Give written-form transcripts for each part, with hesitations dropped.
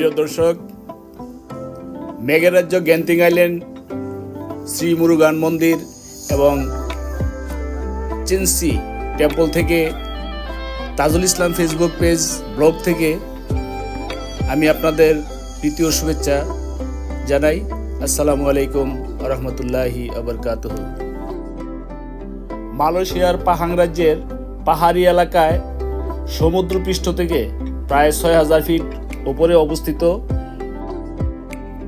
প্রিয় দর্শক, মেঘেরাজ্য granting island, Shri Murugan মন্দির এবং চিনসি টেম্পল থেকে, Tajul Islam Facebook page blog থেকে আমি আপনাদের প্রীতি ও শুভেচ্ছা জানাই। আসসালামু আলাইকুম ওয়া রাহমাতুল্লাহি ওয়া বারাকাতুহু। মালয়েশিয়ার পাহাং রাজ্যের পাহাড়ি এলাকায় সমুদ্রপৃষ্ঠ থেকে প্রায় ৬০০০ ফিট উপরে অবস্থিত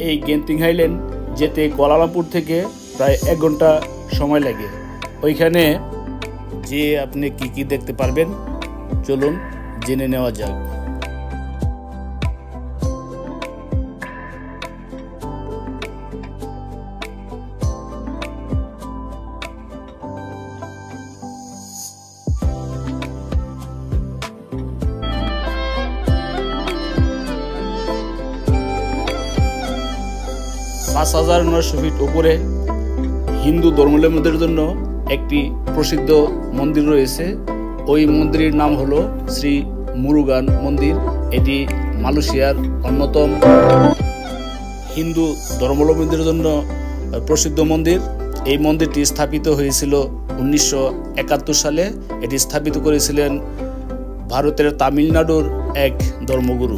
এই গ্যান্টিং আইল্যান্ড যেতে কুয়ালালামপুর থেকে প্রায় ১ ঘন্টা সময় লাগে। ওইখানে যে আপনি কি কি দেখতে পারবেন চলুন জেনে নেওয়া যাক। পাঁচ ৫,৯০০ ফিট উপরে হিন্দু ধর্মাবলম্বীদের জন্য একটি প্রসিদ্ধ মন্দির রয়েছে। ওই মন্দিরের নাম হলো শ্রী মুরুগান মন্দির। এটি মালয়েশিয়ার অন্যতম হিন্দু ধর্মাবলম্বীদের জন্য প্রসিদ্ধ মন্দির। এই মন্দিরটি স্থাপিত হয়েছিল ১৯৭১ সালে। এটি স্থাপিত করেছিলেন ভারতের তামিলনাড়ুর এক ধর্মগুরু।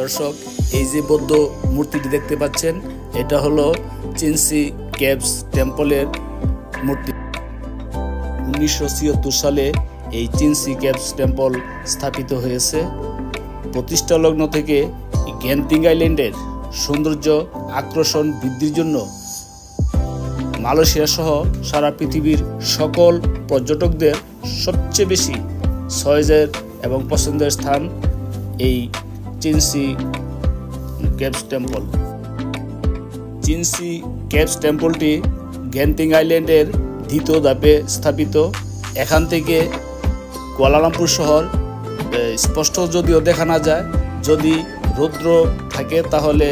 দর্শক, এই যে বৌদ্ধ মূর্তিটি দেখতে পাচ্ছেন, এটা হলো চিনসি কেভস টেম্পলের মূর্তি। ১৯৭৬ সালে এই চিনসি কেভস টেম্পল স্থাপিত হয়েছে। প্রতিষ্ঠা লগ্ন থেকে গ্যান্টিং আইল্যান্ডের সৌন্দর্য আকর্ষণ বৃদ্ধির জন্য মালয়েশিয়া সহ সারা পৃথিবীর সকল পর্যটকদের সবচেয়ে বেশি চয়েসের এবং পছন্দের স্থান এই চিনসি কেভস টেম্পল। চিনসি কেভস টেম্পলটি গ্যান্টিং আইল্যান্ডের দ্বিতীয় ধাপে স্থাপিত। এখান থেকে কুয়ালালামপুর শহর স্পষ্ট যদিও দেখা না যায়, যদি রৌদ্র থাকে তাহলে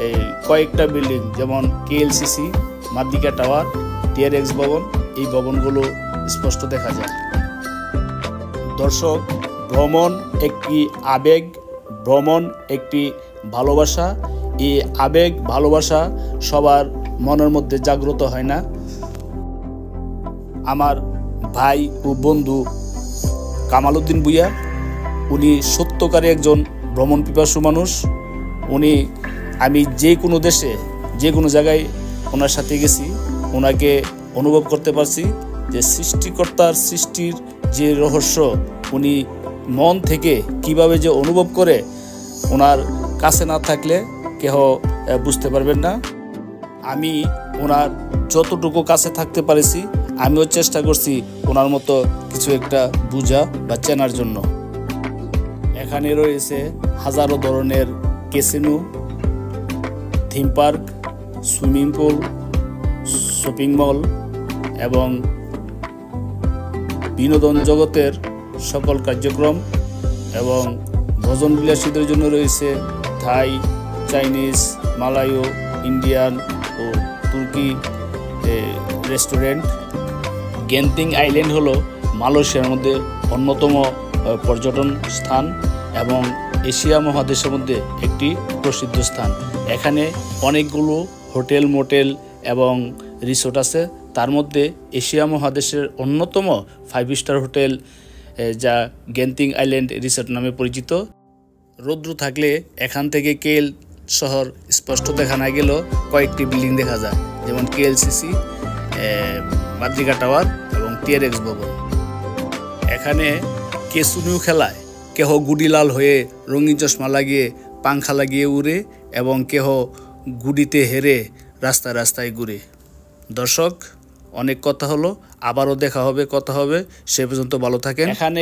এই কয়েকটা বিল্ডিং যেমন KLCC, মাদ্রিকা টাওয়ার, TRX ভবন, এই ভবনগুলো স্পষ্ট দেখা যায়। দর্শক, ভ্রমণ একটি আবেগ, ভ্রমণ একটি ভালোবাসা। এই আবেগ ভালোবাসা সবার মনের মধ্যে জাগ্রত হয় না। আমার ভাই ও বন্ধু কামাল উদ্দিন ভূঁইয়া, উনি সত্যকারে একজন ভ্রমণ পিপাসু মানুষ। আমি যে কোনো দেশে যে কোনো জায়গায় ওনার সাথে গেছি, ওনাকে অনুভব করতে পারছি যে সৃষ্টিকর্তার সৃষ্টির যে রহস্য উনি মন থেকে কিভাবে যে অনুভব করে, ওনার কাছে না থাকলে কেহ বুঝতে পারবেন না। আমি ওনার যতটুকু কাছে থাকতে পারেছি, আমিও চেষ্টা করছি ওনার মতো কিছু একটা বোঝা বা চেনার জন্য। এখানে রয়েছে হাজারো ধরনের casino, theme park, swimming pool, shopping mall এবং বিনোদন জগতের সকল কার্যক্রম, এবং ভোজন বিলাসীদের জন্য রয়েছে থাই, চাইনিজ, মালায়ু, ইন্ডিয়ান ও তুর্কি রেস্টুরেন্ট। গ্যান্টিং আইল্যান্ড হলো মালয়েশিয়ার মধ্যে অন্যতম পর্যটন স্থান এবং এশিয়া মহাদেশের মধ্যে একটি প্রসিদ্ধ স্থান। এখানে অনেকগুলো হোটেল, মোটেল এবং রিসোর্ট আছে। তার মধ্যে এশিয়া মহাদেশের অন্যতম 5 স্টার হোটেল যা গ্যান্টিং আইল্যান্ড রিসোর্ট নামে পরিচিত। রৌদ্র থাকলে এখান থেকে KL শহর স্পষ্ট দেখা না গেলেও কয়েকটি বিল্ডিং দেখা যায়, যেমন KLCC, মাদ্রিকা টাওয়ার এবং TRX ভবন। এখানে কেসুনু খেলায় কেহ গুডি লাল হয়ে রঙিন চশমা লাগিয়ে পাংখা লাগিয়ে উড়ে এবং কেহ গুডিতে হেরে রাস্তায় রাস্তায় ঘুরে। দর্শক, অনেক কথা হলো, আবারও দেখা হবে, কথা হবে। সে পর্যন্ত ভালো থাকেন। এখানে